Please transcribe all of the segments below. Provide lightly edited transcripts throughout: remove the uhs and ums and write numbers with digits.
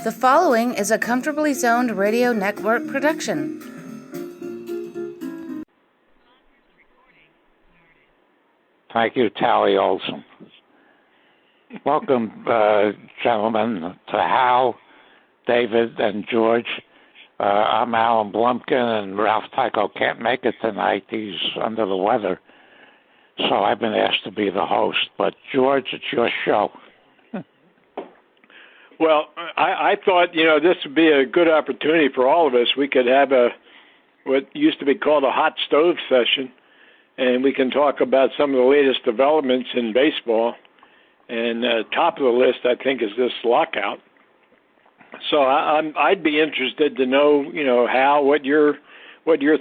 The following is a Comfortably Zoned Radio Network production. Thank you, Tally Olson. Welcome, gentlemen, to Hal, David, and George. I'm Alan Blumkin, and Ralph Tycho can't make it tonight. He's under the weather, so I've been asked to be the host. But, George, it's your show. Well, I thought, this would be a good opportunity for all of us. We could have what used to be called a hot stove session, and we can talk about some of the latest developments in baseball. And top of the list, I think, is this lockout. So I'd be interested to know, Hal, what your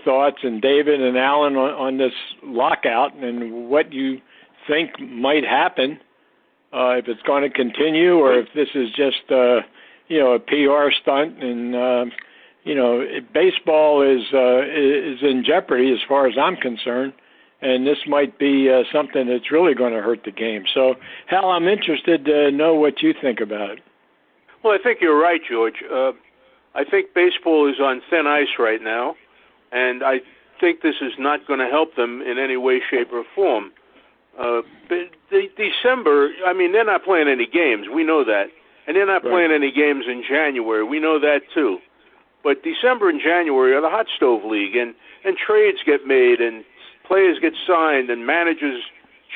thoughts, and David and Alan on this lockout, and what you think might happen. If it's going to continue, or if this is just, a PR stunt, and baseball is in jeopardy as far as I'm concerned, and this might be something that's really going to hurt the game. So, Hal, I'm interested to know what you think about it. Well, I think you're right, George. I think baseball is on thin ice right now, and I think this is not going to help them in any way, shape, or form. December, they're not playing any games. We know that. And they're not playing any games in January. We know that, too. But December and January are the hot stove league, and trades get made, and players get signed, and managers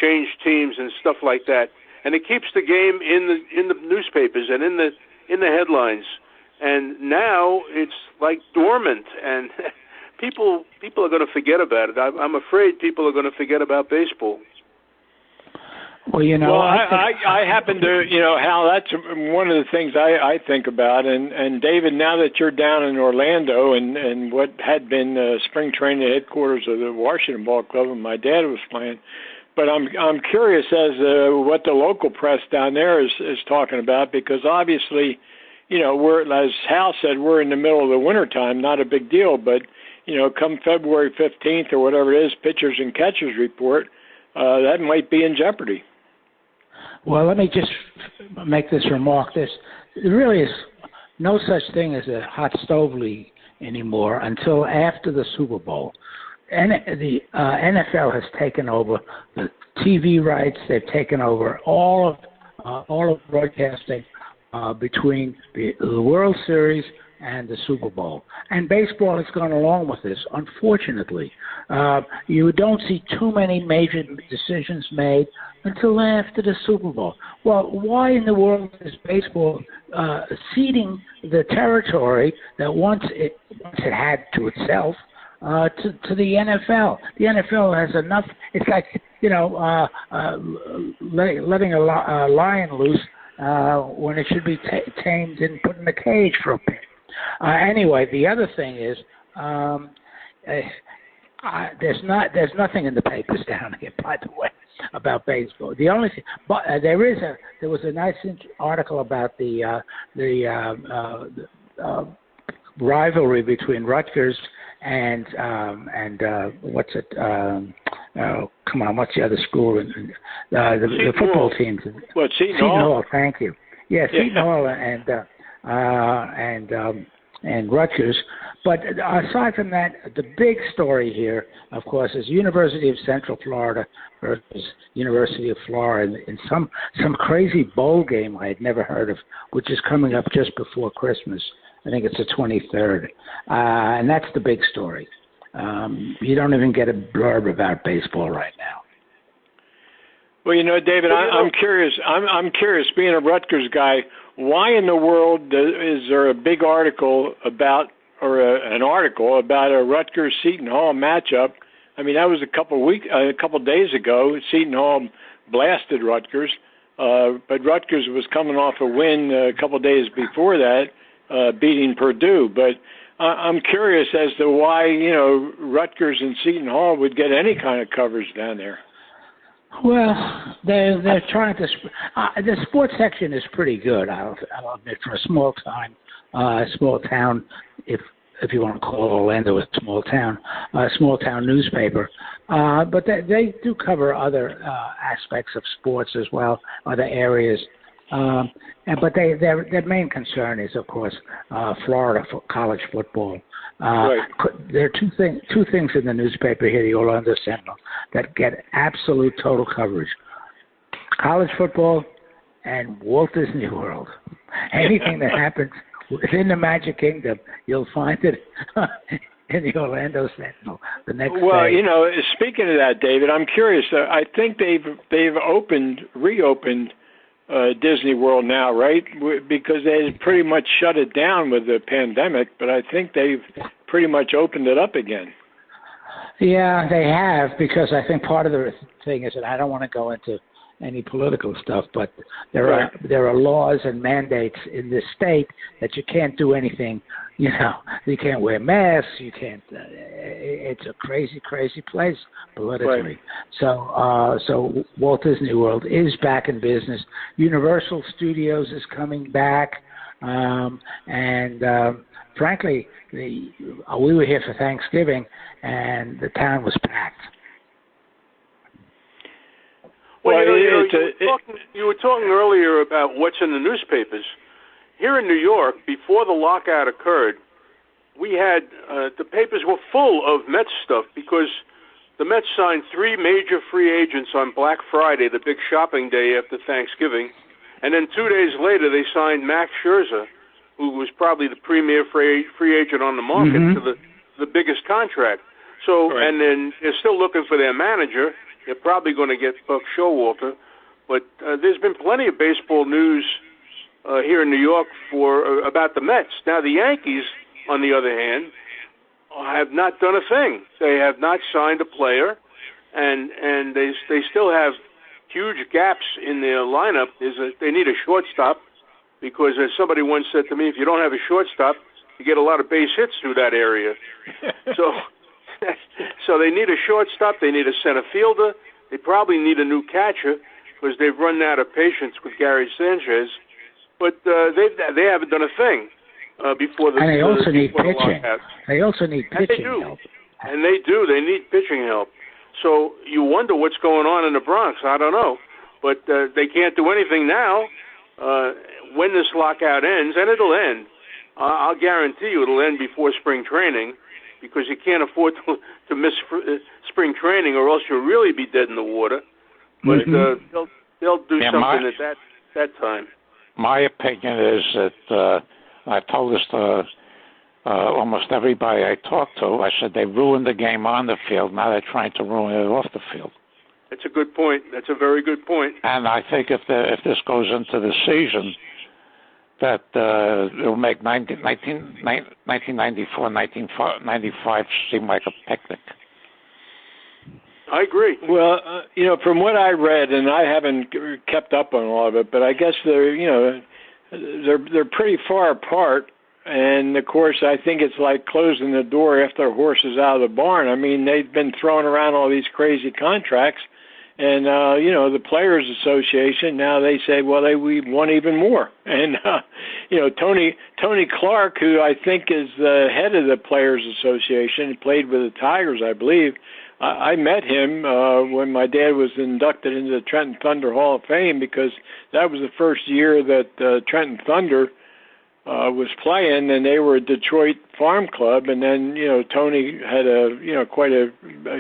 change teams and stuff like that. And it keeps the game in the newspapers and in the headlines. And now it's like dormant, and people are going to forget about it. I'm afraid people are going to forget about baseball. Well, I happen to, Hal, that's one of the things I think about. And David, now that you're down in Orlando and what had been spring training headquarters of the Washington Ball Club, and my dad was playing, but I'm curious as what the local press down there is talking about, because obviously, we're, as Hal said, we're in the middle of the wintertime, not a big deal, but, come February 15th or whatever it is, pitchers and catchers report, that might be in jeopardy. Well, let me just make this remark. There really is no such thing as a hot stove league anymore until after the Super Bowl. And the NFL has taken over the TV rights. They've taken over all of broadcasting between the World Series and the Super Bowl. And baseball has gone along with this, unfortunately. You don't see too many major decisions made until after the Super Bowl. Well, why in the world is baseball ceding the territory that once it had to itself to the NFL? The NFL has enough. It's like, letting a lion loose when it should be tamed and put in a cage for a bit. Anyway, the other thing is there's nothing in the papers down here, by the way, about baseball. The only thing, but there was a nice article about the rivalry between Rutgers and what's it? Come on, what's the other school? The football teams. Well, Seton Hall. Thank you. Yeah, Seton Hall and Rutgers. But aside from that, the big story here, of course, is University of Central Florida versus University of Florida in some crazy bowl game I had never heard of, which is coming up just before Christmas. I think it's the 23rd. And that's the big story. You don't even get a blurb about baseball right now. Well, David, I'm curious. I'm curious, being a Rutgers guy, why in the world is there a big article about, or an article about a Rutgers-Seton Hall matchup? That was a couple days ago. Seton Hall blasted Rutgers, but Rutgers was coming off a win a couple days before that, beating Purdue. But I'm curious as to why, Rutgers and Seton Hall would get any kind of coverage down there. Well, they're trying to. The sports section is pretty good, I'll admit, for a small town, if you want to call Orlando a small town newspaper. But they do cover other aspects of sports as well, other areas. But their main concern is, of course, Florida for college football. Right. There are two things in the newspaper here, the Orlando Sentinel, that get absolute total coverage: college football and Walt Disney World. Anything that happens within the Magic Kingdom, you'll find it in the Orlando Sentinel the next day. Well, speaking of that, David, I'm curious. I think they've reopened Disney World now, right? Because they pretty much shut it down with the pandemic, but I think they've pretty much opened it up again. Yeah, they have, because I think part of the thing is that I don't want to go into any political stuff, but there are laws and mandates in this state that you can't do anything. You can't wear masks. You can't. It's a crazy place politically. Right. So Walt Disney World is back in business. Universal Studios is coming back, and frankly, we were here for Thanksgiving, and the town was packed. Well, you were talking earlier about what's in the newspapers. Here in New York, before the lockout occurred, we had the papers were full of Mets stuff because the Mets signed 3 major free agents on Black Friday, the big shopping day after Thanksgiving, and then 2 days later they signed Max Scherzer, who was probably the premier free agent on the market, to the biggest contract. So, and then they're still looking for their manager. They're probably going to get Buck Showalter, but there's been plenty of baseball news here in New York about the Mets. Now, the Yankees, on the other hand, have not done a thing. They have not signed a player, and they still have huge gaps in their lineup. They need a shortstop, because as somebody once said to me, if you don't have a shortstop, you get a lot of base hits through that area. So they need a shortstop. They need a center fielder. They probably need a new catcher because they've run out of patience with Gary Sanchez. But they haven't done a thing before the. And they also need pitching. They also need pitching help. And they do. They need pitching help. So you wonder what's going on in the Bronx. I don't know, but they can't do anything now. When this lockout ends, and it'll end, I'll guarantee you it'll end before spring training, because you can't afford to miss spring training, or else you'll really be dead in the water. But they'll do something at that time. My opinion is that I've told this to almost everybody I talk to. I said they ruined the game on the field. Now they're trying to ruin it off the field. That's a good point. That's a very good point. And I think if this goes into the season, that it'll make 1994, 1995 seem like a picnic. I agree. Well, from what I read, and I haven't kept up on all of it, but I guess they're pretty far apart. And of course, I think it's like closing the door after a horse is out of the barn. I mean, they've been throwing around all these crazy contracts. And, the Players Association, now they say, well, we want even more. And, Tony Clark, who I think is the head of the Players Association, he played with the Tigers, I believe. I met him when my dad was inducted into the Trenton Thunder Hall of Fame, because that was the first year that Trenton Thunder was playing, and they were a Detroit farm club. And then, Tony had quite a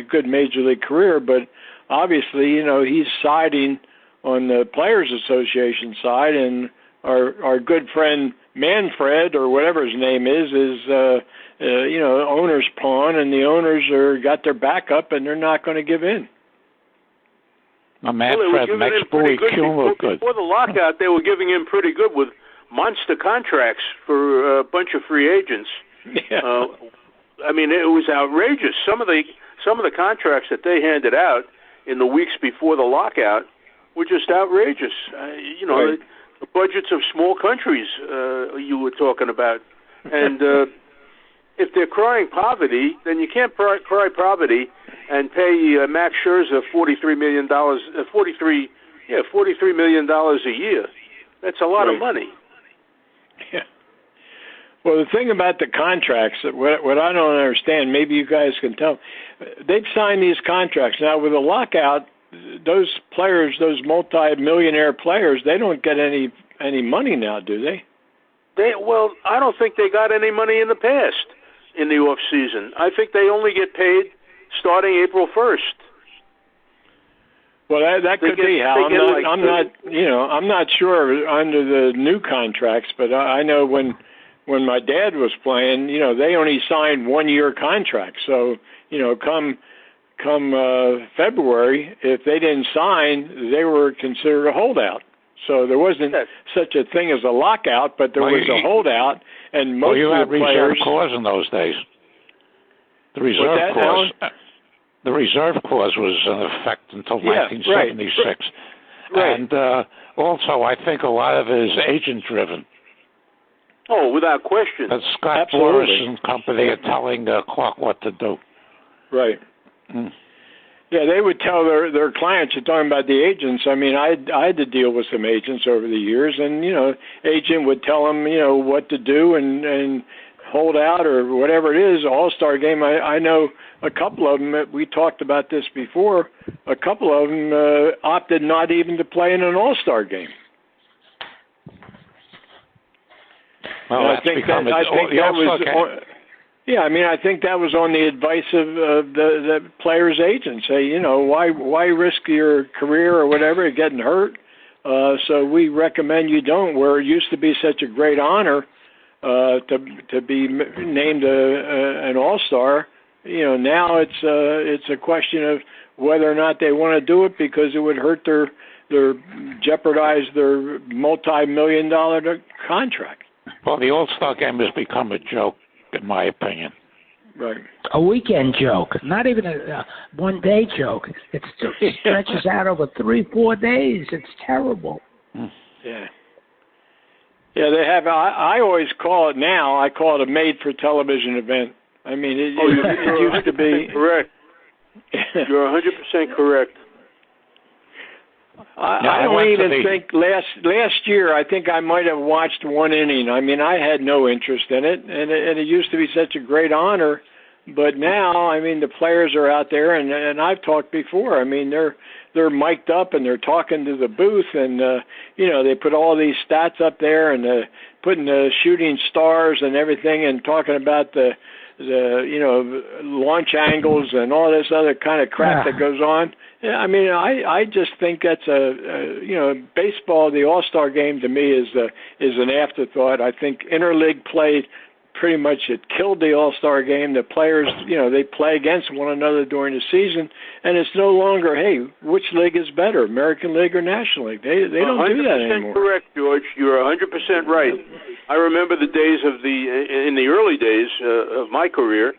good major league career, but obviously, he's siding on the Players Association side, and our good friend Manfred, or whatever his name is owner's pawn, and the owners got their back up, and they're not going to give in. Manfred makes Bowie Kuhn look good. Before the lockout, they were giving in pretty good with monster contracts for a bunch of free agents. Yeah. I mean, it was outrageous. Some of the contracts that they handed out in the weeks before the lockout were just outrageous. Right. The budgets of small countries you were talking about. And if they're crying poverty, then you can't cry poverty and pay Max Scherzer $43 million a year. That's a lot of money. Yeah. Well, the thing about the contracts, what I don't understand, maybe you guys can tell, they've signed these contracts. Now, with a lockout, those players, those multi-millionaire players, they don't get any any money now, do they? Well, I don't think they got any money in the past in the off season. I think they only get paid starting April 1st. Well, that could be how. I'm not sure under the new contracts, but I know when my dad was playing, they only signed 1-year contracts. So, come February, if they didn't sign, they were considered a holdout. So there wasn't such a thing as a lockout, but there was a holdout, and most of the players. Reserve clause in those days. The reserve clause. The reserve clause was in effect until 1976. Right. And also, I think a lot of it is agent-driven. Oh, without question. But Scott Boras and company are telling Clark what to do. Right. Mm. Yeah, they would tell their clients. You're talking about the agents. I mean, I had to deal with some agents over the years, and agent would tell them what to do and hold out or whatever it is. All-Star game. I know a couple of them. We talked about this before. A couple of them opted not even to play in an All-Star game. Well, I think that was. Yeah, I mean, I think that was on the advice of the players' agents. Say, why risk your career or whatever, getting hurt? So we recommend you don't. Where it used to be such a great honor to be named an All-Star, now it's a question of whether or not they want to do it because it would hurt their jeopardize their multi-million-dollar contract. Well, the All-Star game has become a joke, in my opinion. Right. A weekend joke, not even a one-day joke. It stretches out over 3-4 days. It's terrible. Yeah. Yeah, they have. I always call it now. I call it a made-for-television event. I mean, it used to be correct. You're 100% correct. I don't even think last year. I think I might have watched one inning. I mean, I had no interest in it, and it used to be such a great honor. But now, I mean, the players are out there, and I've talked before. I mean, they're mic'd up and they're talking to the booth, and they put all these stats up there and putting the shooting stars and everything, and talking about the launch angles and all this other kind of crap that goes on. Yeah, I mean, I just think that's baseball. The All-Star game to me is an afterthought. I think interleague play pretty much it killed the All-Star game. The players, they play against one another during the season, and it's no longer, hey, which league is better, American League or National League? They don't do that anymore. 100% correct, George. You're 100% right. I remember the days in the early days of my career.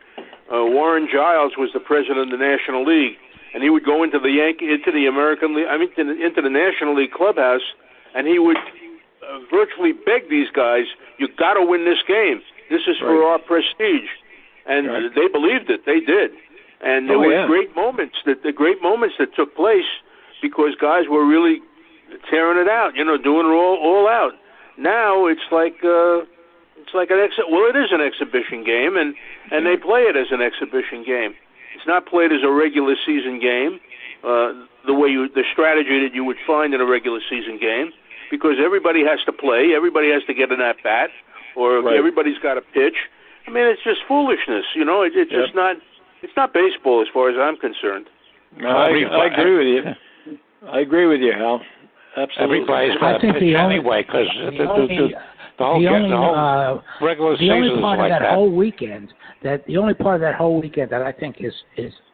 Warren Giles was the president of the National League. And he would go into the American League, into the National League clubhouse, and he would virtually beg these guys, "You got to win this game. This is for our prestige." And they believed it. They did. And there were great moments that took place because guys were really tearing it out, doing it all out. Now it's like it is an exhibition game, and they play it as an exhibition game. It's not played as a regular season game, the strategy that you would find in a regular season game, because everybody has to play, everybody has to get an at bat, or everybody's got to pitch. I mean, it's just foolishness, It's just not. It's not baseball as far as I'm concerned. No, I agree with you. I agree with you, Hal. Absolutely. Everybody's got to pitch anyway, because the whole regular season is like that. The only part of that whole weekend that I think is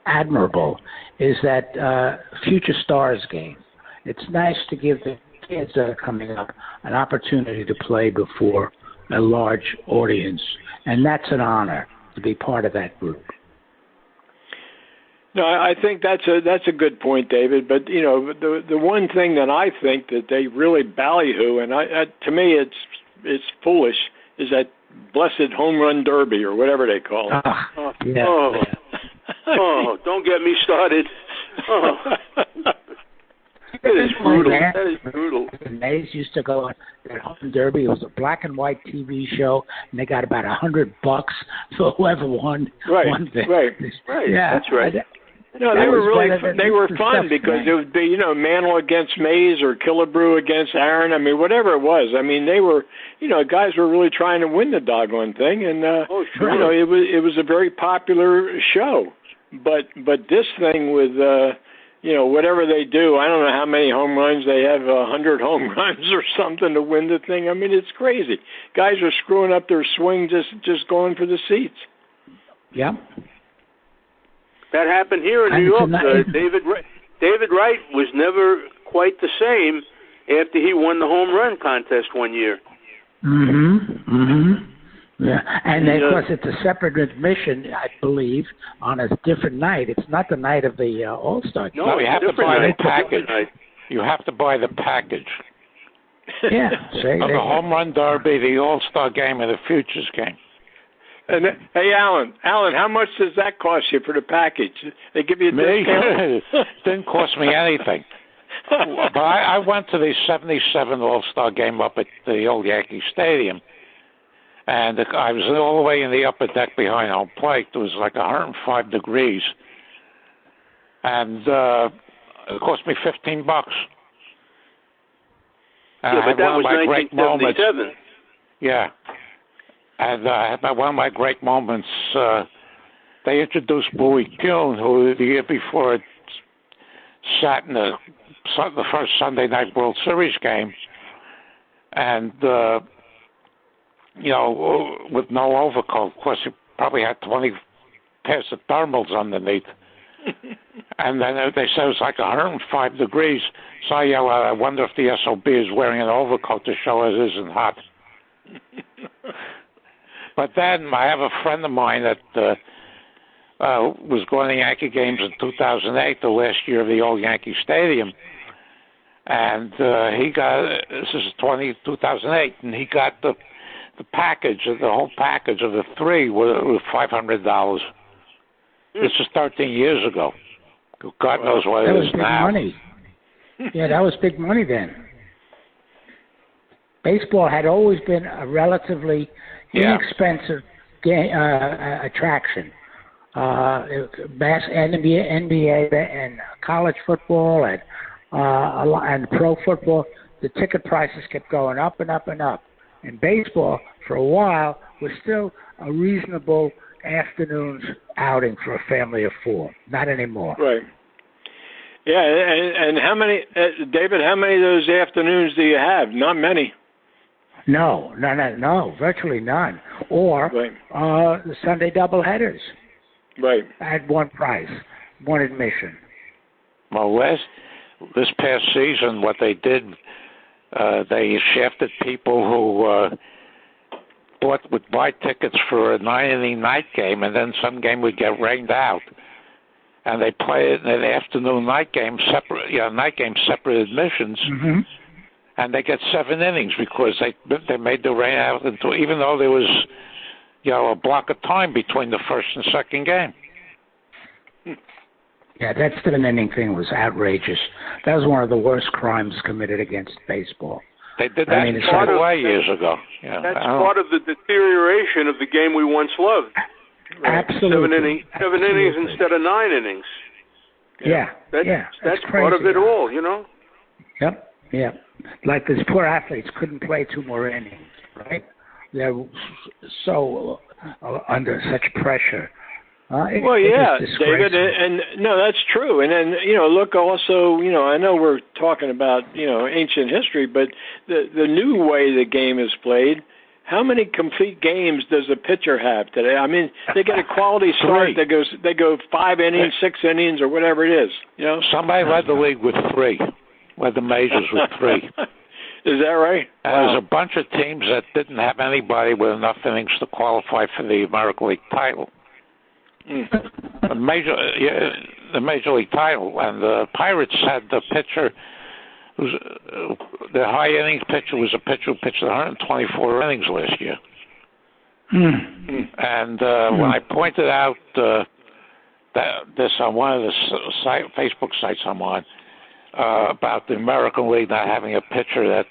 admirable is that Future Stars game. It's nice to give the kids that are coming up an opportunity to play before a large audience, and that's an honor to be part of that group. No, I think that's a good point, David. But the one thing that I think that they really ballyhoo, and to me it's foolish, is that blessed home run derby or whatever they call it. Don't get me started. That is brutal. The Mays used to go on that home derby. It was a black and white TV show, and they got about $100 for whoever won. Right. Won Right. Yeah, that's right. No, they were fun because it would be, Mantle against Mays or Killebrew against Aaron. I mean, whatever it was. I mean, they were, guys were really trying to win the doggone thing, and sure. it was a very popular show. But this thing with whatever they do, I don't know how many home runs they have, 100 home runs or something to win the thing. I mean, it's crazy. Guys are screwing up their swing just going for the seats. Yeah. That happened here in New York. David Wright was never quite the same after he won the home run contest one year. Yeah, and of course it's a separate admission, I believe, on a different night. It's not the night of the All-Star game. No, you have to buy the package. You have to buy the package. Yeah. The home run derby, the All-Star game, and the Futures game. And hey, Alan, how much does that cost you for the package? They give you a discount? It didn't cost me anything. But I went to the 77 All-Star game up at the old Yankee Stadium, and I was all the way in the upper deck behind home plate. It was like 105 degrees, and it cost me $15. Yeah, but that was 1977. Yeah. And one of my great moments, they introduced Bowie Kuhn, who the year before had sat in the first Sunday night World Series game, and, with no overcoat. Of course, he probably had 20 pairs of thermals underneath. And then they said it was like 105 degrees. So I yelled, I wonder if the SOB is wearing an overcoat to show it isn't hot. But then I have a friend of mine that was going to Yankee games in 2008, the last year of the old Yankee Stadium. And he got, this is 2008, and he got the package, the whole package of the three with $500. This is 13 years ago. God knows what it is now. That was big money. Yeah, that was big money then. Baseball had always been a relatively inexpensive attraction. NBA and college football and pro football, the ticket prices kept going up and up and up. And baseball, for a while, was still a reasonable afternoon's outing for a family of four. Not anymore. Right. Yeah, and how many, David, how many of those afternoons do you have? Not many. No, virtually none. Or the Sunday doubleheaders. Right. At one price, one admission. Well, this past season, what they did, they shafted people who would buy tickets for a 9-inning night game, and then some game would get rained out, and they play it in an afternoon night game, separate admissions. Mm-hmm. And they get 7 innings because they made the rain out into, even though there was, a block of time between the first and second game. Yeah, that 7-inning thing was outrageous. That was one of the worst crimes committed against baseball. They did that years ago. Yeah, that's part of the deterioration of the game we once loved. Right? Absolutely. 7 innings instead of 9 innings. Yeah. That's crazy. Part of it all, Yep. Yeah. Like these poor athletes couldn't play 2 more innings, right? They're so under such pressure. David, and no, that's true. And then, look also, I know we're talking about, ancient history, but the new way the game is played, how many complete games does a pitcher have today? I mean, they get a quality start. They go 5 innings, 6 innings, or whatever it is. Somebody led the league with 3. Led the majors with 3. Is that right? And there's a bunch of teams that didn't have anybody with enough innings to qualify for the American League title. The Major League title, and the Pirates had the pitcher the high innings pitcher was a pitcher who pitched 124 innings last year. And when I pointed out this on one of the Facebook sites I'm on about the American League not having a pitcher that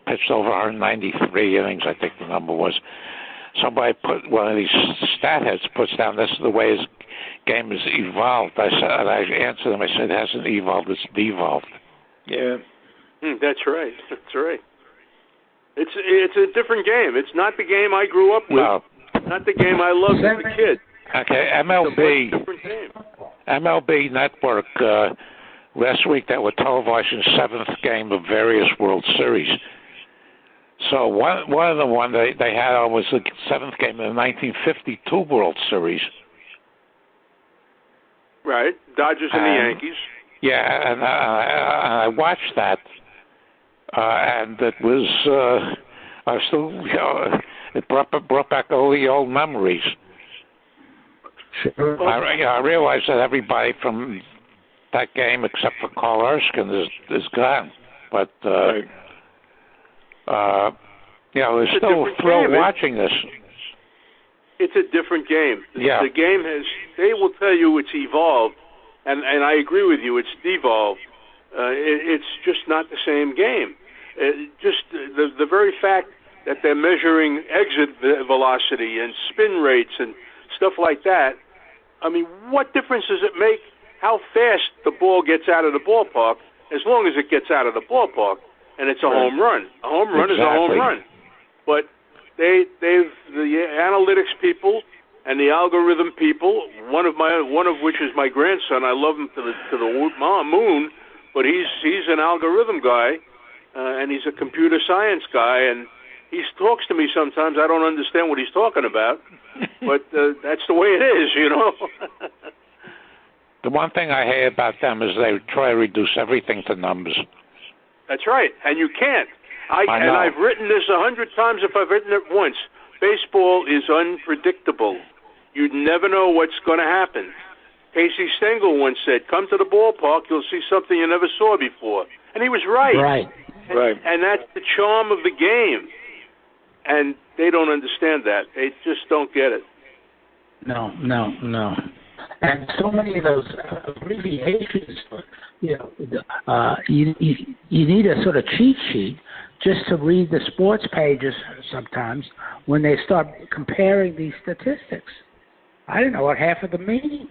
pitched over 193 innings, I think the number was. Somebody put one of these stat heads puts down this is the way game has evolved. I answered him. I said, it hasn't evolved. It's devolved. Yeah. That's right. That's right. It's a different game. It's not the game I grew up with. No. Not the game I loved as a kid. Okay, MLB Network last week they were televising seventh game of various World Series. So one of the one they had on was the seventh game of the 1952 World Series. Right, Dodgers and the Yankees. Yeah, and I watched that, and it was I still it brought back all the old memories. Sure. I realize that everybody from that game, except for Carl Erskine, is gone. But there's still a thrill watching this. It's a different game. Yeah. The game has. They will tell you it's evolved, and I agree with you. It's devolved. It's just not the same game. Just the very fact that they're measuring exit velocity and spin rates and stuff like that. I mean, what difference does it make how fast the ball gets out of the ballpark as long as it gets out of the ballpark and it's a home run? A home run is a home run. But the analytics people and the algorithm people, one of which is my grandson. I love him to the moon, but he's an algorithm guy and he's a computer science guy, and he talks to me sometimes. I don't understand what he's talking about, but that's the way it is, you know. The one thing I hate about them is they try to reduce everything to numbers. That's right, and you can't. I know. And I've written this 100 times if I've written it once. Baseball is unpredictable. You never know what's going to happen. Casey Stengel once said, come to the ballpark, you'll see something you never saw before. And he was right. Right. And that's the charm of the game. And they don't understand that. They just don't get it. No. And so many of those abbreviations, you need a sort of cheat sheet just to read the sports pages sometimes when they start comparing these statistics. I don't know what half of them mean.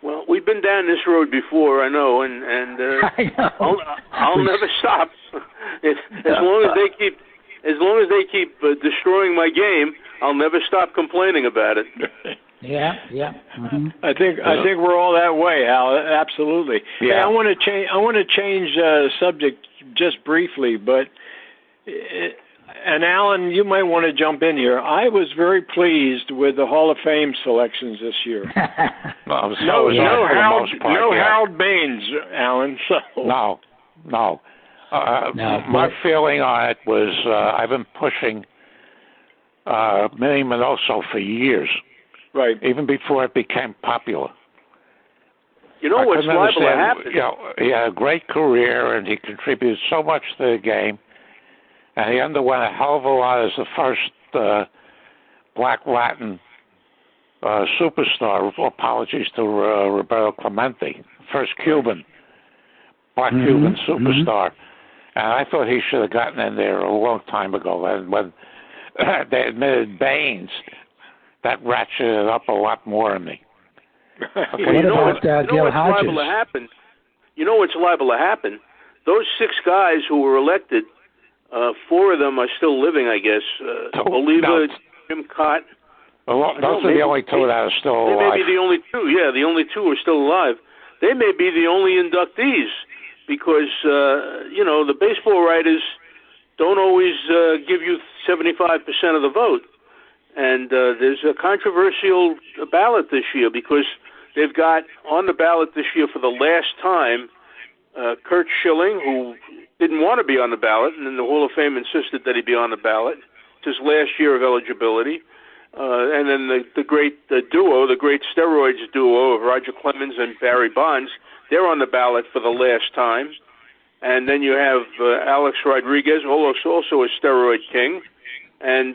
Well, we've been down this road before, I know, and I know. I'll never stop. As long as they keep destroying my game, I'll never stop complaining about it. Yeah. Mm-hmm. I think we're all that way, Al. Absolutely. Yeah. Hey, I want to change subject just briefly, but and Alan, you might want to jump in here. I was very pleased with the Hall of Fame selections this year. No Harold Baines, Alan. So No. My feeling on it was I've been pushing Minnie Minoso for years. Right. Even before it became popular. You know what's liable to happen? He had a great career, and he contributed so much to the game. And he underwent a hell of a lot as the first Black Latin superstar. Apologies to Roberto Clemente, first Cuban, Black Cuban superstar. And I thought he should have gotten in there a long time ago. And when they admitted Baines, that ratcheted up a lot more in me. Okay, What about Gil Rogers? Liable to happen? You know what's liable to happen? Those 6 guys who were elected, 4 of them are still living, I guess. Oliva, Jim Cott. Well, those are the only 2 that are still alive. They may be the only 2. Yeah, the only 2 are still alive. They may be the only inductees because, the baseball writers don't always give you 75% of the vote. And there's a controversial ballot this year because they've got on the ballot this year for the last time Kurt Schilling, who didn't want to be on the ballot, and then the Hall of Fame insisted that he be on the ballot. It's his last year of eligibility. And then the great duo, the great steroids duo of Roger Clemens and Barry Bonds, they're on the ballot for the last time. And then you have Alex Rodriguez, also a steroid king, and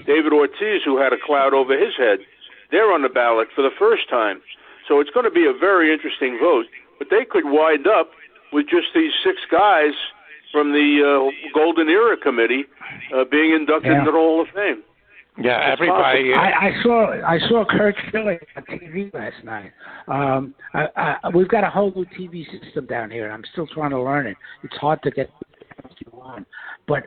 David Ortiz, who had a cloud over his head. They're on the ballot for the first time. So it's going to be a very interesting vote. But they could wind up with just these 6 guys from the Golden Era Committee being inducted into the Hall of Fame. Yeah, everybody. I saw Kurt Schilling on TV last night. We've got a whole new TV system down here, and I'm still trying to learn it. It's hard to get on, but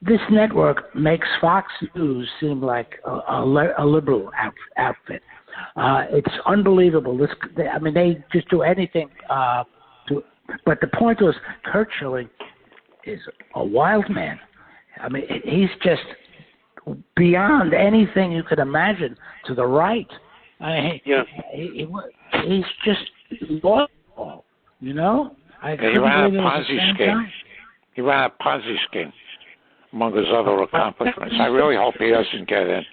this network makes Fox News seem like a liberal outfit. It's unbelievable. They just do anything. But the point was, Kurt Schilling is a wild man. I mean, he's just beyond anything you could imagine to the right. He's just loyal, you know? He ran a Ponzi scheme. He ran a Ponzi scheme, among his other accomplishments. I really hope he doesn't get in.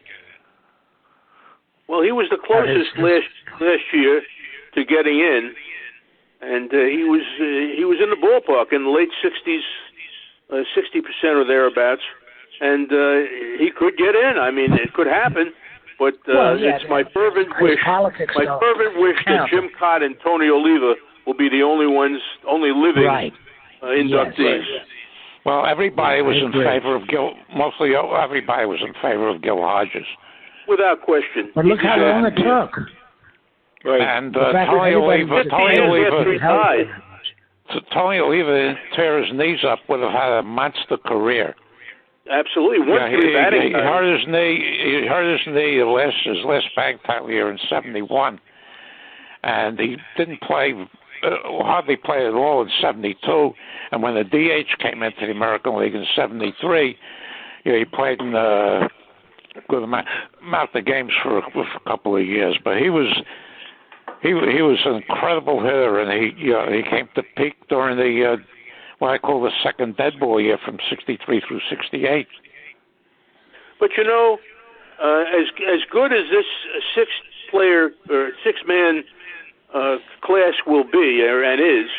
Well, he was the closest last year to getting in, and he was in the ballpark in the late 60s. 60% or thereabouts, and he could get in. I mean, it could happen, but it's my fervent wish. My fervent wish that Jim Cott and Tony Oliva will be the only living inductees. Yes. Well, everybody was in favor of Gil. Mostly, everybody was in favor of Gil Rogers, without question. But look how long it took. Right. And Tony Oliva. Tony Oliva didn't tear his knees up, would have had a monster career. Absolutely. He hurt his knee his last bag title year in '71, and he didn't play, hardly play at all in '72. And when the DH came into the American League in '73, he played in a good amount of games for a couple of years. But he was an incredible hitter, and he came to peak during the what I call the second dead ball year from '63 through '68. But as good as this six-man class will be and is,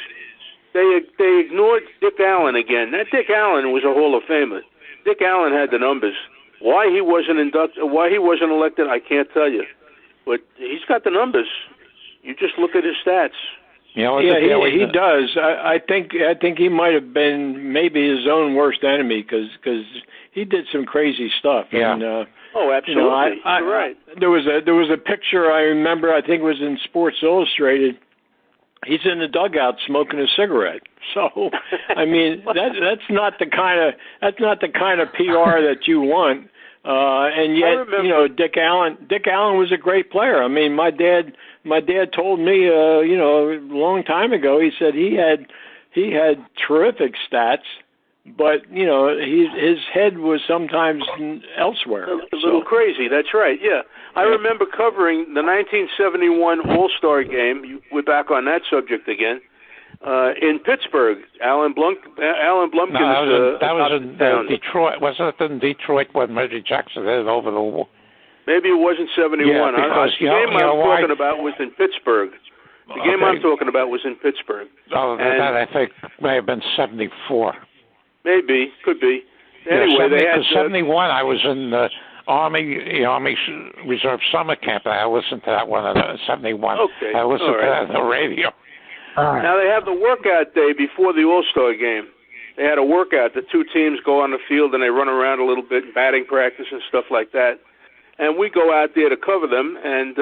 they ignored Dick Allen again. That Dick Allen was a Hall of Famer. Dick Allen had the numbers. Why he wasn't elected, I can't tell you, but he's got the numbers. You just look at his stats. He does. I think he might have been maybe his own worst enemy because he did some crazy stuff. Yeah. And, absolutely. You're right. There was a picture I remember. I think it was in Sports Illustrated. He's in the dugout smoking a cigarette. So, I mean, that's not the kind of PR that you want. And yet, Dick Allen was a great player. I mean, my dad told me, a long time ago, he said he had terrific stats, but his head was sometimes elsewhere. A little crazy. That's right. Yeah, I remember covering the 1971 All-Star game. We're back on that subject again. In Pittsburgh, Alan Blumkin. That was in Detroit. Wasn't it in Detroit when Reggie Jackson headed over the wall? Maybe it wasn't 71. Yeah, because the game I'm talking about was in Pittsburgh. The game I'm talking about was in Pittsburgh. Oh, that I think may have been 74. Maybe, could be. Anyway, they had 71. I was in the Army Reserve Summer Camp. And I listened to that one in 71. Okay. I listened to that on the radio. Now they have the workout day before the All-Star game. They had a workout. The two teams go on the field and they run around a little bit, batting practice and stuff like that. And we go out there to cover them, and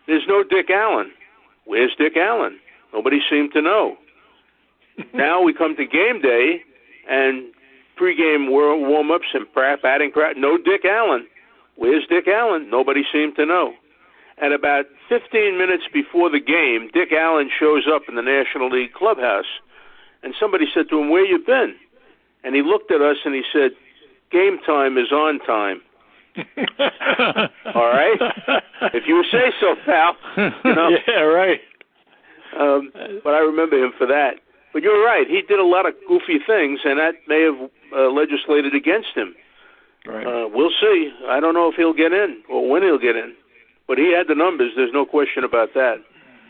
there's no Dick Allen. Where's Dick Allen? Nobody seemed to know. Now we come to game day, and pregame warm-ups and batting practice. No Dick Allen. Where's Dick Allen? Nobody seemed to know. At about 15 minutes before the game, Dick Allen shows up in the National League clubhouse, and somebody said to him, "Where you been?" And he looked at us and he said, "Game time is on time." All right? If you say so, pal. Yeah, right. But I remember him for that. But you're right. He did a lot of goofy things, and that may have legislated against him. Right. We'll see. I don't know if he'll get in or when he'll get in. But he had the numbers. There's no question about that.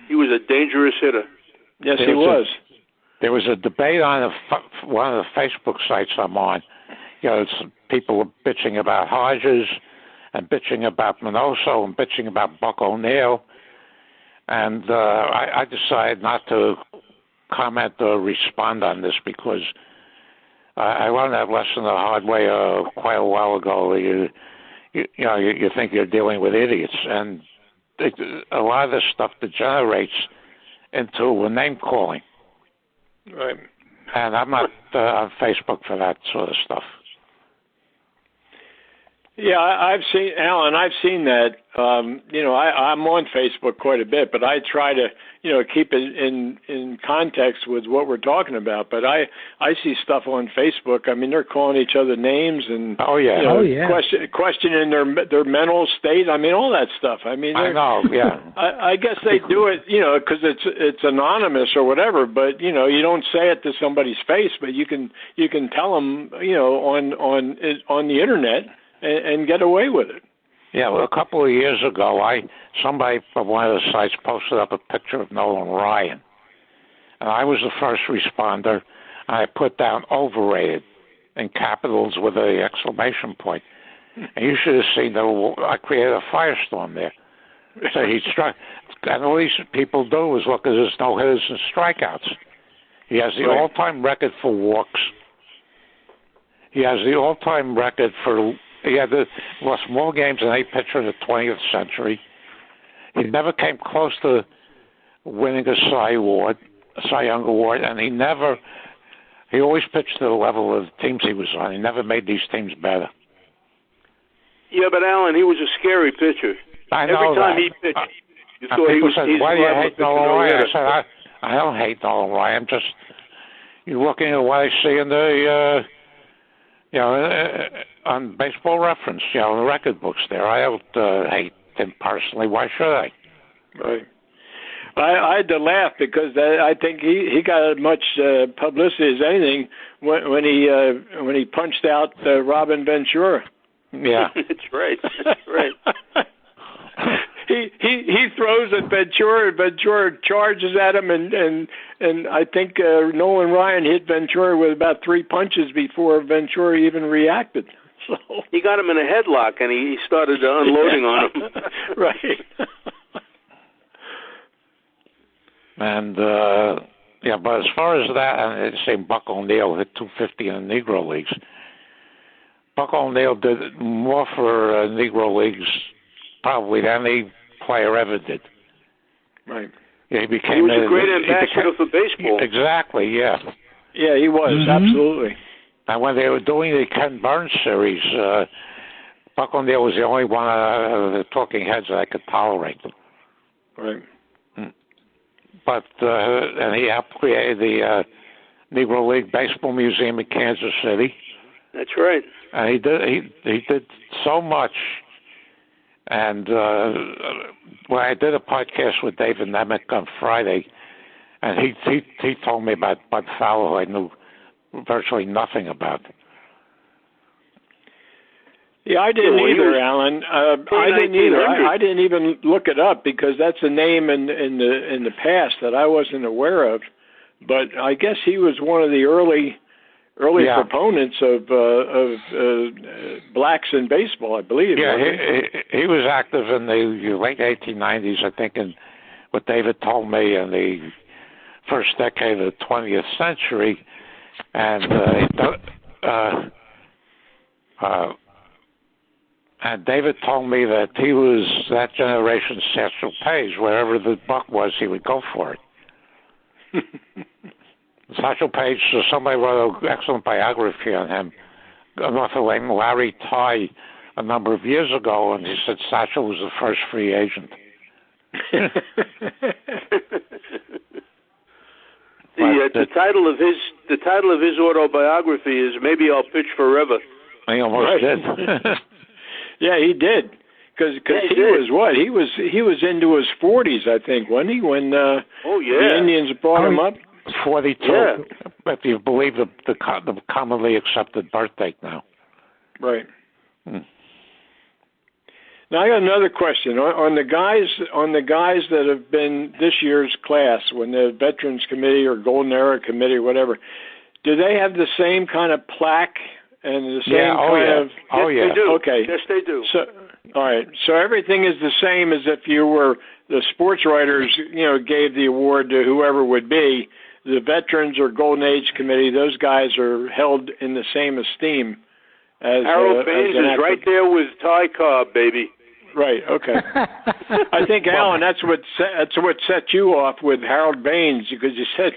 He was a dangerous hitter. Yes, he was. There was a debate on one of the Facebook sites I'm on. People were bitching about Hodges and bitching about Minoso and bitching about Buck O'Neill. And I decided not to comment or respond on this because I learned that lesson the hard way quite a while ago. You think you're dealing with idiots, and a lot of this stuff degenerates into name calling. Right. And I'm not on Facebook for that sort of stuff. Yeah, I've seen that. I'm on Facebook quite a bit, but I try to, keep it in context with what we're talking about. But I see stuff on Facebook. I mean, they're calling each other names and questioning their mental state. I mean, all that stuff. I mean, I know. Yeah. I guess they do it, because it's anonymous or whatever. But you don't say it to somebody's face, but you can tell them, on the internet. And get away with it. Yeah, well, a couple of years ago, somebody from one of the sites posted up a picture of Nolan Ryan, and I was the first responder. And I put down overrated in capitals with an exclamation point. And you should have seen I created a firestorm there. So he struck, and all these people do is look at his no-hitters and strikeouts. He has the all-time record for walks. He has the all-time record for. He had lost more games than any pitcher in the 20th century. He never came close to winning a Cy Young Award, and he always pitched to the level of the teams he was on. He never made these teams better. Yeah, but Alan, he was a scary pitcher. I know Every time that. he pitched, you saw he was. Said, why do you hate Nolan Ryan? I said, I don't hate Nolan Ryan. Just you're looking at what I see in the. On Baseball Reference, in the record books there. I don't hate him personally. Why should I? Right. I had to laugh because I think he got as much publicity as anything when he punched out Robin Ventura. Yeah. That's right. That's right. He throws at Ventura. Ventura charges at him, and I think Nolan Ryan hit Ventura with about 3 punches before Ventura even reacted. So he got him in a headlock, and he started unloading on him. Right. And but as far as that, and say Buck O'Neill hit 250 in the Negro Leagues. Buck O'Neill did more for Negro Leagues probably than any player ever did. Right. Yeah, he was a great ambassador for baseball. Exactly, yeah. Yeah, he was, absolutely. And when they were doing the Ken Burns series, Buck O'Neill was the only one of the talking heads that I could tolerate. Right. But, and he helped create the Negro League Baseball Museum in Kansas City. That's right. And he did so much. And when I did a podcast with David Nemec on Friday, and he told me about Bud Fowler, who I knew virtually nothing about. Yeah, I didn't either, Alan. I didn't either. I didn't even look it up because that's a name in the past that I wasn't aware of. But I guess he was one of the early proponents of blacks in baseball, I believe. Yeah, he was active in the late 1890s, I think, in what David told me, in the first decade of the 20th century. And and David told me that he was that generation's Satchel Paige. Wherever the buck was, he would go for it. Satchel Paige, so somebody wrote an excellent biography on him, an author named Larry Tye, a number of years ago, and he said Satchel was the first free agent. The title of his autobiography is "Maybe I'll Pitch Forever." He almost did. Yeah, he did. Because he was what? He was into his 40s, I think, wasn't he? When the Indians brought him up. 42. Yeah. If you believe the commonly accepted birth date now. Right. Now I got another question on the guys that have been this year's class, when the Veterans Committee or Golden Era Committee, or whatever. Do they have the same kind of plaque and the same kind of? Oh yeah. They do. Okay. Yes, they do. So, all right. So everything is the same as if you were the sports writers, gave the award to whoever would be. the Veterans or Golden Age Committee, those guys are held in the same esteem as Harold Baines is right there with Ty Cobb, baby. Right. Okay. I think, Alan, that's what set you off with Harold Baines, because you said,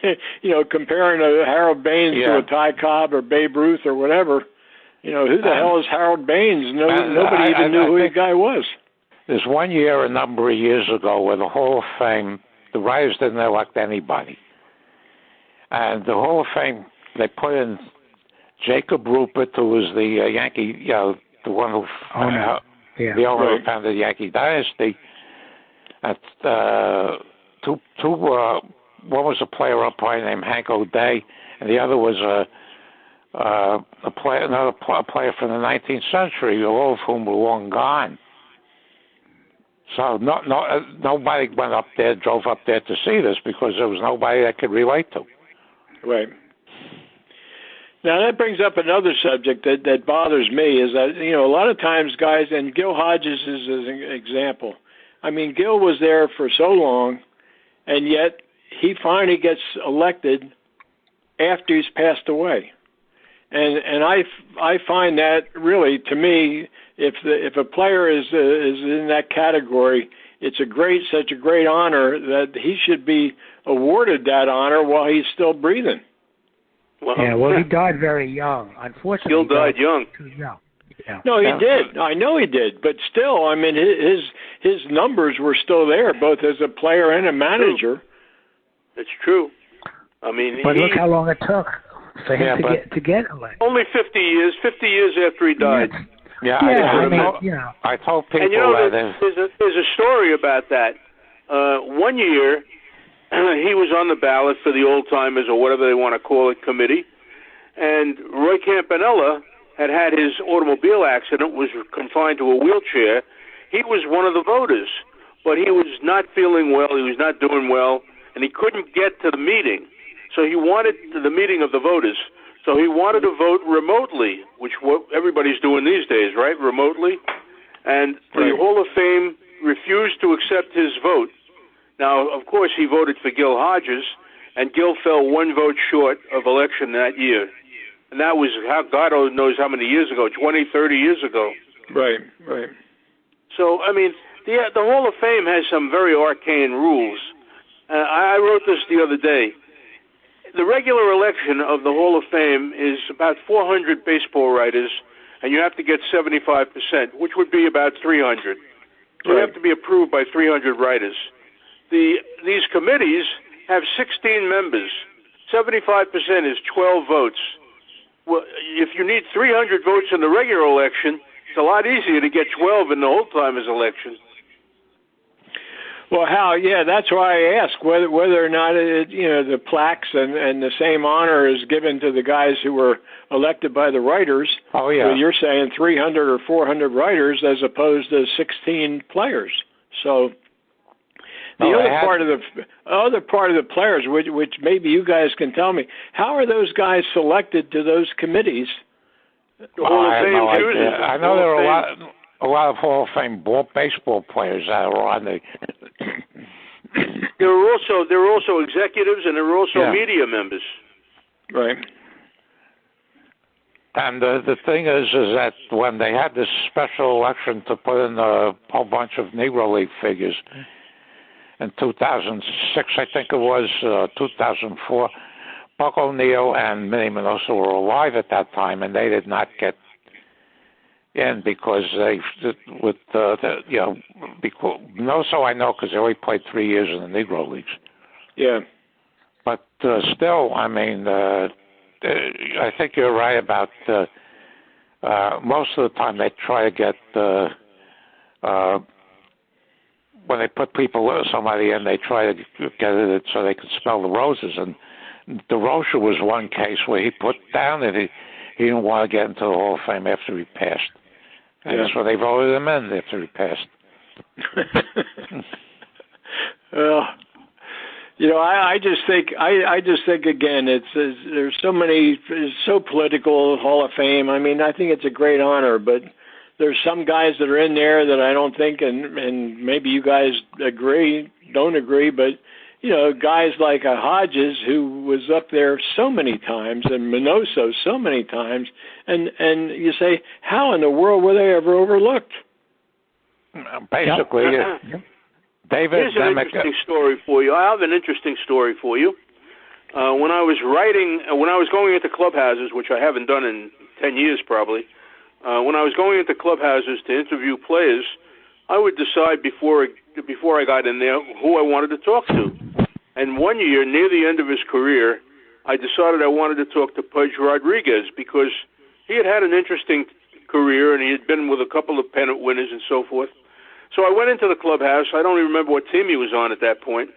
comparing a Harold Baines to a Ty Cobb or Babe Ruth or whatever. Who the hell is Harold Baines? Nobody even knew who the guy was. There's one year, a number of years ago, where the Hall of Fame, the writers didn't elect anybody, and the Hall of Fame, they put in Jacob Ruppert, who was the Yankee, the one who. The owner who founded the Yankee dynasty. One was a player umpire named Hank O'Day, and the other was another player from the 19th century, all of whom were long gone. So nobody went up there, drove up there to see this, because there was nobody that could relate to. Right. Now, that brings up another subject that bothers me, is that, a lot of times guys, and Gil Rogers is an example. I mean, Gil was there for so long, and yet he finally gets elected after he's passed away. And I find that really, to me, if a player is in that category, it's such a great honor that he should be awarded that honor while he's still breathing. Well, he died very young. Unfortunately, Gil died young. Too young. Yeah. No, he did. I know he did. But still, I mean, his numbers were still there, both as a player and a manager. It's true. I mean, but look how long it took for him to get elected. Only 50 years. 50 years after he died. I told people and there's a story about that. One year, he was on the ballot for the old timers, or whatever they want to call it, committee, and Roy Campanella had his automobile accident, was confined to a wheelchair. He was one of the voters, but he was not feeling well. He was not doing well, and he couldn't get to the meeting. So he wanted the meeting of the voters. So he wanted to vote remotely, which what everybody's doing these days, right? Remotely. And the Hall of Fame refused to accept his vote. Now, of course, he voted for Gil Rogers, and Gil fell one vote short of election that year. And that was, God knows how many years ago, 20, 30 years ago. Right. So, I mean, the Hall of Fame has some very arcane rules. I wrote this the other day. The regular election of the Hall of Fame is about 400 baseball writers, and you have to get 75%, which would be about 300. You have to be approved by 300 writers. These committees have 16 members. 75% is 12 votes. Well, if you need 300 votes in the regular election, it's a lot easier to get 12 in the old-timers election. Well, Hal, that's why I ask whether or not the plaques and the same honor is given to the guys who were elected by the writers. Oh, yeah. So you're saying 300 or 400 writers as opposed to 16 players. So the other part of the players, which maybe you guys can tell me, how are those guys selected to those committees? I know there are a lot of Hall of Fame baseball players that are on the. There are also executives, and there are also media members. Right. And the thing is that when they had this special election to put in a whole bunch of Negro League figures in 2006, I think it was, 2004, Buck O'Neill and Minnie Minoso were alive at that time, and they did not get in because Minoso I know because they only played 3 years in the Negro Leagues. Yeah. But still, I mean, I think you're right about most of the time they try to get when they put somebody in, they try to get it so they can smell the roses. And DeRocher was one case where he put down that he didn't want to get into the Hall of Fame after he passed. And so they voted him in after he passed. Well, I just think again, there's so political Hall of Fame. I mean, I think it's a great honor, but there's some guys that are in there that I don't think, and maybe you guys don't agree, but guys like Hodges, who was up there so many times, and Minoso so many times, and you say, how in the world were they ever overlooked? Basically, David. Here's an interesting story for you. I have an interesting story for you. When I was going into clubhouses, which I haven't done in 10 years probably, when I was going into clubhouses to interview players, I would decide before I got in there who I wanted to talk to. And one year, near the end of his career, I decided I wanted to talk to Pudge Rodriguez because he had an interesting career and he had been with a couple of pennant winners and so forth. So I went into the clubhouse. I don't even remember what team he was on at that point.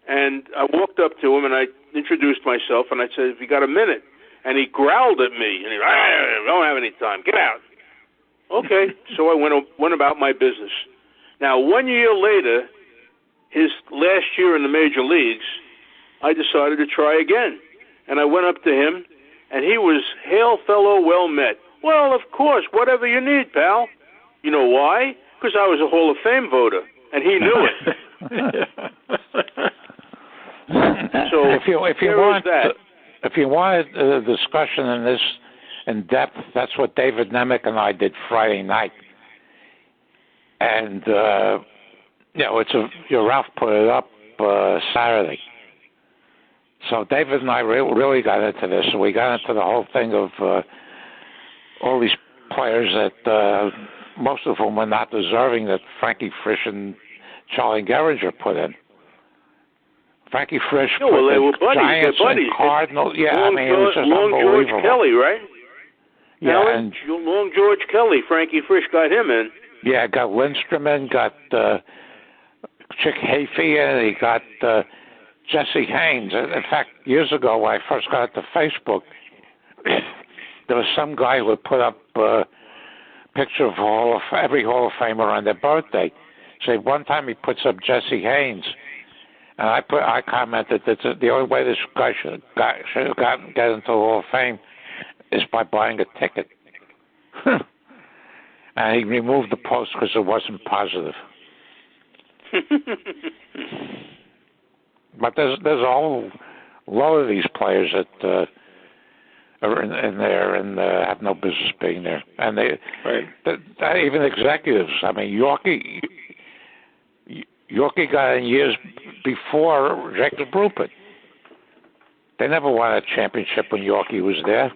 And I walked up to him and I introduced myself and I said, "Have you got a minute?" And he growled at me and I don't have any time. Get out. Okay. So I went about my business. Now, 1 year later, his last year in the major leagues, I decided to try again. And I went up to him and he was, "Hail fellow, well met." "Well, of course, whatever you need, pal." You know why? Because I was a Hall of Fame voter, and he knew it. So if you want a discussion in this in depth, that's what David Nemec and I did Friday night. And Ralph put it up Saturday. So David and I really got into this. So we got into the whole thing of all these players that most of whom were not deserving that Frankie Frisch and Charlie Gehringer put in. Frankie Frisch put they were buddies. Giants They're buddies. And Cardinals. Yeah, it was just Long George Kelly, right? Yeah, Alan? and Long George Kelly. Frankie Frisch got him in. Yeah, got Lindstrom in, got Chick Hafey in, he got Jesse Haynes. In fact, years ago when I first got to Facebook, there was some guy who would put up picture of every Hall of Famer on their birthday. So one time he puts up Jesse Haynes, and I commented that the only way this guy should have get into the Hall of Fame is by buying a ticket. And he removed the post because it wasn't positive. But there's a whole lot of these players that are in there and have no business being there, and even executives. I mean, Yorkie got in years before Jacob Ruppert. They never won a championship when Yorkie was there.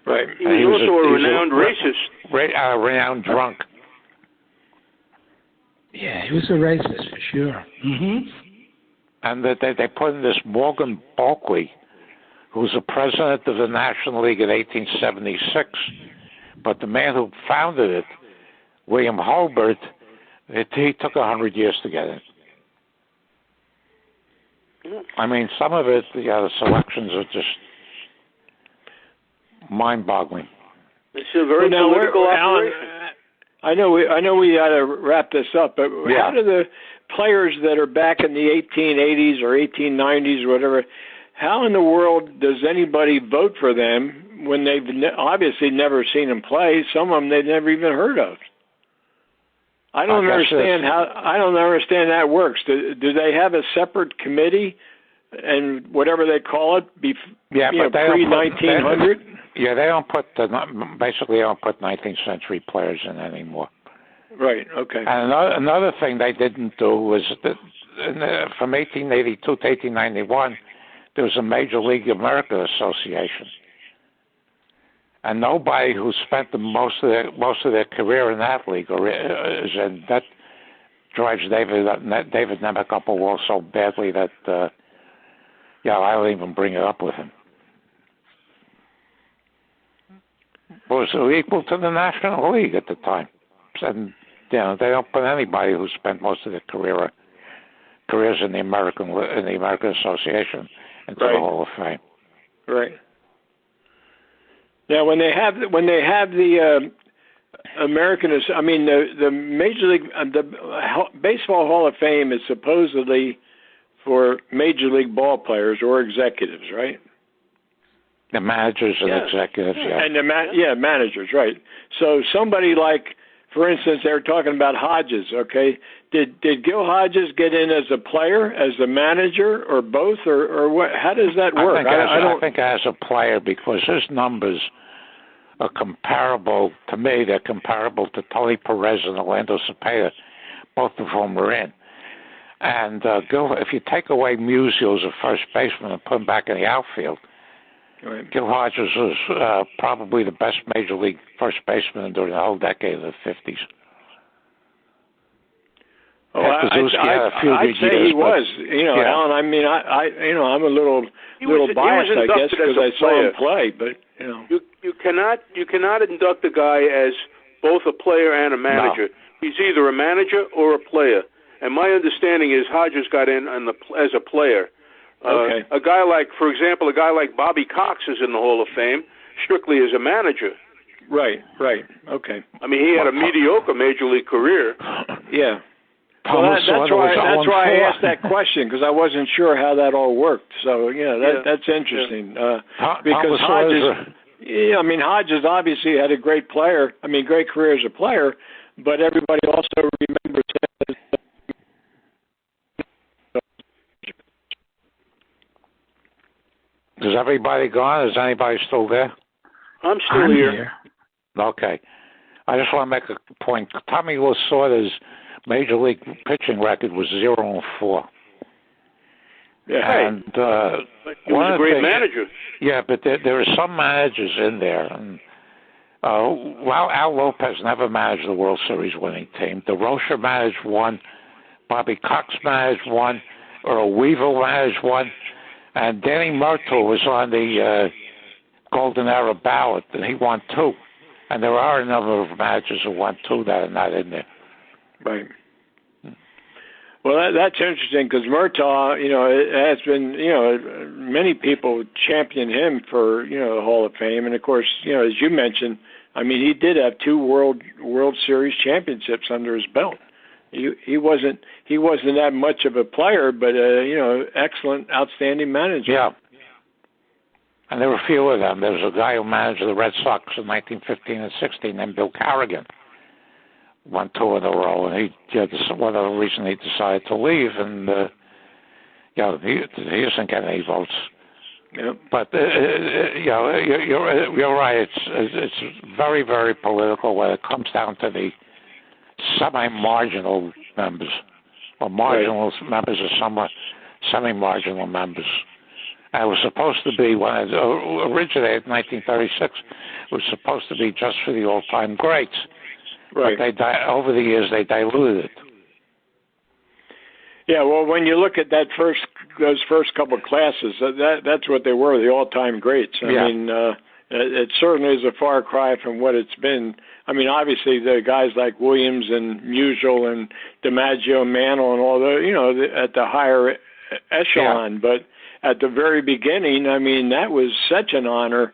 Right. He was also a renowned racist. Renowned drunk. Yeah, he was a racist for sure. Mm-hmm. And they put in this Morgan Bulkley, who was the president of the National League in 1876. But the man who founded it, William Hubler, he took 100 years to get it. I mean, some of it, the selections are just mind-boggling. It's a very political operation. Alan, I know we got to wrap this up, but how do the players that are back in the 1880s or 1890s or whatever, how in the world does anybody vote for them when they've obviously never seen them play? Some of them they've never even heard of. I don't understand that works. Do they have a separate committee and whatever they call it? Pre-1900. Yeah, they don't put basically 19th century players in anymore. Right. Okay. And another thing they didn't do was that from 1882 to 1891, there was a Major League America Association, and nobody who spent most of their career in that league is in. That drives David Nemec up a wall so badly that I don't even bring it up with him. It was equal to the National League at the time, and they don't put anybody who spent most of their careers in the American Association into the Hall of Fame. Right. Now, when they have the the Major League, the Baseball Hall of Fame is supposedly for Major League ball players or executives, right? The managers and executives, and managers, right? So somebody like for instance, they were talking about Hodges. Okay, did Gil Hodges get in as a player, as a manager, or both, or what? How does that work? I think as a player, because his numbers are comparable to me. They're comparable to Tony Perez and Orlando Cepeda, both of whom were in. And Gil, if you take away Musial as a first baseman and put him back in the outfield, right. Gil Rogers was probably the best major league first baseman during the whole decade of the 50s. Oh, I'd say he was. Alan. I mean, I'm a little biased, I guess, because I saw him play. But you cannot induct a guy as both a player and a manager. No. He's either a manager or a player. And my understanding is Hodges got in as a player. Okay. A guy like, for example, a guy like Bobby Cox is in the Hall of Fame strictly as a manager. Right. Okay. I mean, he had a mediocre major league career. Yeah. Well, that's why I asked that question, because I wasn't sure how that all worked. So, that's interesting. Because Hodges obviously had a great career as a player, but everybody also remembers him as Is everybody gone? Is anybody still there? I'm still here. Okay. I just want to make a point. Tommy Lasorda's major league pitching record was 0-4. Yeah, and he was a great manager. Yeah, but there are some managers in there. And Al Lopez never managed the World Series winning team. DeRocher managed one. Bobby Cox managed one. Earl Weevil managed one. And Danny Murtaugh was on the Golden Era ballot, and he won 2. And there are a number of managers who won 2 that are not in there. Right. Well, that's interesting, because Murtaugh, it has been, many people champion him for, the Hall of Fame. And, of course, as you mentioned, I mean, he did have 2 World Series championships under his belt. He wasn't that much of a player, but excellent, outstanding manager. Yeah. And there were a few of them. There was a guy who managed the Red Sox in 1915 and 16 named Bill Carrigan. Won 2 in a row, and one of the reasons he decided to leave, and he doesn't get any votes. Yep. But you're right. It's very, very political when it comes down to the semi-marginal members, or marginal members or somewhat semi-marginal members. And it was supposed to be, when it originated in 1936, it was supposed to be just for the all-time greats. Right. But over the years, they diluted it. Yeah, well, when you look at those first couple of classes, that's what they were, the all-time greats. I mean, it certainly is a far cry from what it's been. I mean, obviously, the guys like Williams and Musial and DiMaggio, Mantle, and all at the higher echelon. Yeah. But at the very beginning, I mean, that was such an honor.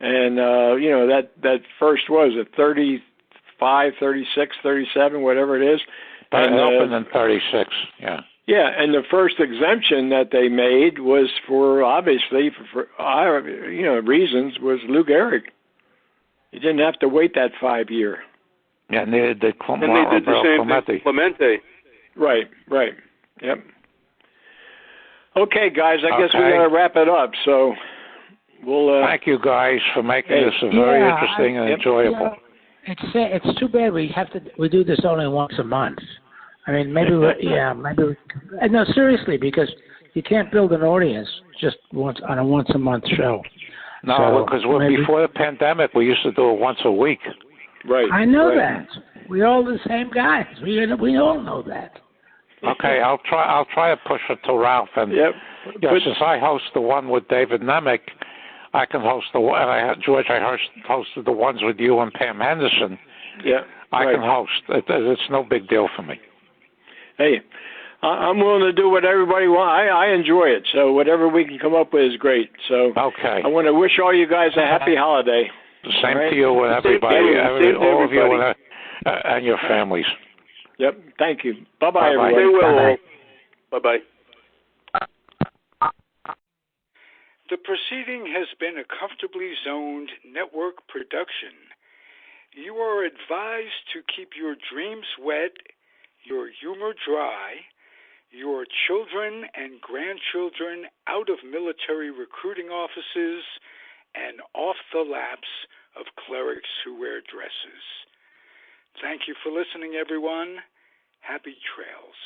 And, that first was at 35, 36, 37, whatever it is. But it opened in 36, yeah. Yeah, and the first exemption that they made was for reasons, was Lou Gehrig. You didn't have to wait that 5 year. Yeah, and they did the same thing, Clemente. Right, yep. Okay, guys, I guess we got to wrap it up, so we'll... Thank you, guys, for making this very interesting and enjoyable. It's too bad we do this only once a month. I mean, no, seriously, because you can't build an audience just once on a once-a-month show. No, because before the pandemic, we used to do it once a week. Right. I know that. We're all the same guys. We all know that. Okay, I'll try to push it to Ralph. And since I host the one with David Nemec, I can host George, I hosted the ones with you and Pam Henderson. Yeah. I can host. It's no big deal for me. Hey, I'm willing to do what everybody wants. I enjoy it, so whatever we can come up with is great. So okay. I want to wish all you guys a happy holiday. Same to you and everybody, all of you and your families. Yep. Thank you. Bye-bye, everybody. Stay well. Bye-bye. The proceeding has been a Comfortably Zoned network production. You are advised to keep your dreams wet, your humor dry, your children and grandchildren out of military recruiting offices and off the laps of clerics who wear dresses. Thank you for listening, everyone. Happy trails.